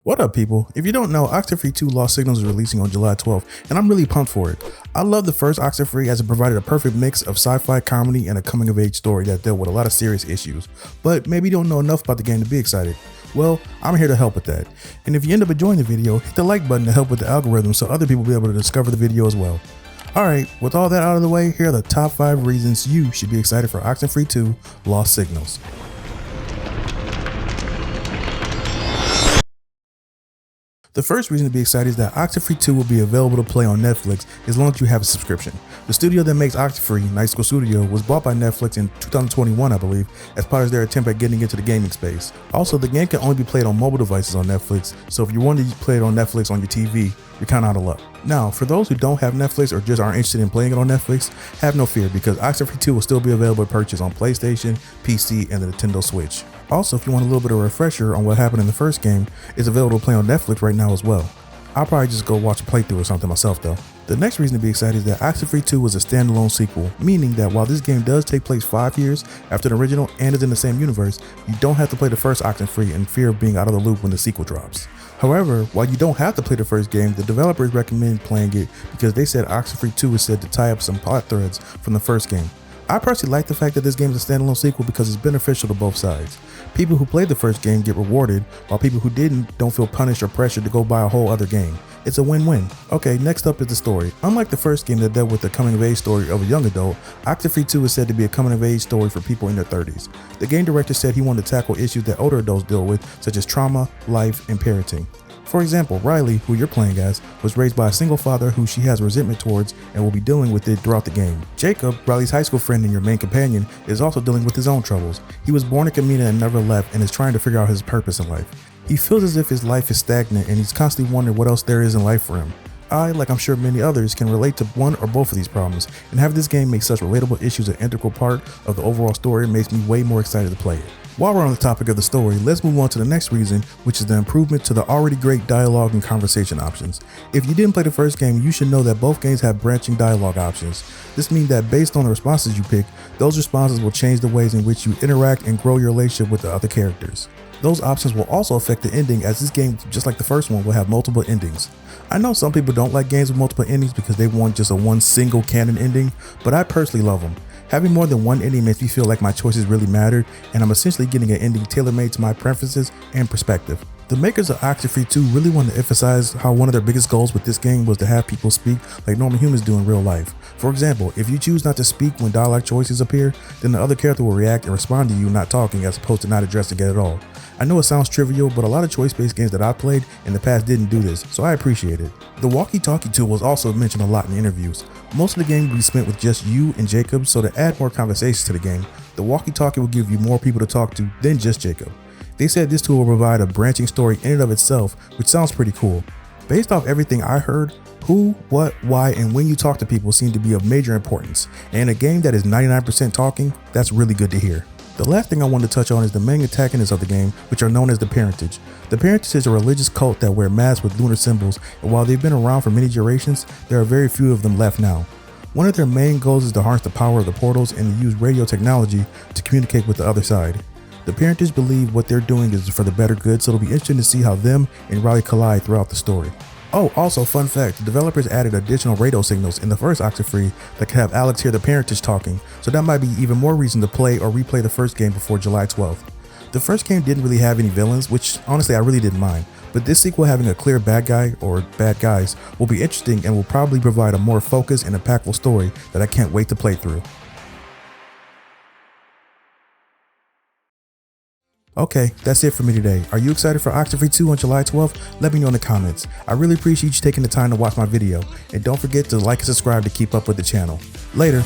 What up, people? If you don't know, OXENFREE II Lost Signals is releasing on July 12th, and I'm really pumped for it. I love the first OXENFREE as it provided a perfect mix of sci-fi, comedy, and a coming-of-age story that dealt with a lot of serious issues, but maybe you don't know enough about the game to be excited. Well, I'm here to help with that. And if you end up enjoying the video, hit the like button to help with the algorithm so other people will be able to discover the video as well. Alright, with all that out of the way, here are the top 5 reasons you should be excited for OXENFREE II Lost Signals. The first reason to be excited is that OXENFREE II will be available to play on Netflix as long as you have a subscription. The studio that makes OXENFREE, Night School Studio, was bought by Netflix in 2021, I believe, as part of their attempt at getting into the gaming space. Also, the game can only be played on mobile devices on Netflix, so if you want to play it on Netflix on your TV, you're kinda out of luck. Now, for those who don't have Netflix or just aren't interested in playing it on Netflix, have no fear because OXENFREE II will still be available to purchase on PlayStation, PC, and the Nintendo Switch. Also, if you want a little bit of a refresher on what happened in the first game, it's available to play on Netflix right now as well. I'll probably just go watch a playthrough or something myself though. The next reason to be excited is that OXENFREE II was a standalone sequel, meaning that while this game does take place 5 years after the original and is in the same universe, you don't have to play the first OXENFREE in fear of being out of the loop when the sequel drops. However, while you don't have to play the first game, the developers recommend playing it because they said OXENFREE II is said to tie up some plot threads from the first game. I personally like the fact that this game is a standalone sequel because it's beneficial to both sides. People who played the first game get rewarded, while people who didn't don't feel punished or pressured to go buy a whole other game. It's a win-win. Okay, next up is the story. Unlike the first game that dealt with the coming-of-age story of a young adult, OXENFREE II is said to be a coming-of-age story for people in their 30s. The game director said he wanted to tackle issues that older adults deal with, such as trauma, life, and parenting. For example, Riley, who you're playing as, was raised by a single father who she has resentment towards and will be dealing with it throughout the game. Jacob, Riley's high school friend and your main companion, is also dealing with his own troubles. He was born in Kamina and never left and is trying to figure out his purpose in life. He feels as if his life is stagnant and he's constantly wondering what else there is in life for him. I, like I'm sure many others, can relate to one or both of these problems, and having this game make such relatable issues an integral part of the overall story makes me way more excited to play it. While we're on the topic of the story, let's move on to the next reason, which is the improvement to the already great dialogue and conversation options. If you didn't play the first game, you should know that both games have branching dialogue options. This means that based on the responses you pick, those responses will change the ways in which you interact and grow your relationship with the other characters. Those options will also affect the ending, as this game, just like the first one, will have multiple endings. I know some people don't like games with multiple endings because they want just a one single canon ending, but I personally love them. Having more than one ending makes me feel like my choices really mattered, and I'm essentially getting an ending tailor-made to my preferences and perspective. The makers of OXENFREE II really wanted to emphasize how one of their biggest goals with this game was to have people speak like normal humans do in real life. For example, if you choose not to speak when dialogue choices appear, then the other character will react and respond to you not talking as opposed to not addressing it at all. I know it sounds trivial, but a lot of choice-based games that I played in the past didn't do this, so I appreciate it. The walkie-talkie tool was also mentioned a lot in interviews. Most of the game will be spent with just you and Jacob, so to add more conversations to the game, the walkie-talkie will give you more people to talk to than just Jacob. They said this tool will provide a branching story in and of itself, which sounds pretty cool. Based off everything I heard, who, what, why, and when you talk to people seem to be of major importance, and in a game that is 99% talking, that's really good to hear. The last thing I want to touch on is the main antagonists of the game, which are known as the Parentage. The Parentage is a religious cult that wear masks with lunar symbols, and while they've been around for many generations, there are very few of them left now. One of their main goals is to harness the power of the portals and to use radio technology to communicate with the other side. The Parentage believe what they're doing is for the better good, so it'll be interesting to see how them and Riley collide throughout the story. Oh, also fun fact, the developers added additional radio signals in the first OXENFREE that could have Alex hear the Parentage talking, so that might be even more reason to play or replay the first game before July 12th. The first game didn't really have any villains, which honestly I really didn't mind, but this sequel having a clear bad guy or bad guys will be interesting and will probably provide a more focused and impactful story that I can't wait to play through. Okay, that's it for me today. Are you excited for OXENFREE II on July 12th? Let me know in the comments. I really appreciate you taking the time to watch my video, and don't forget to like and subscribe to keep up with the channel. Later.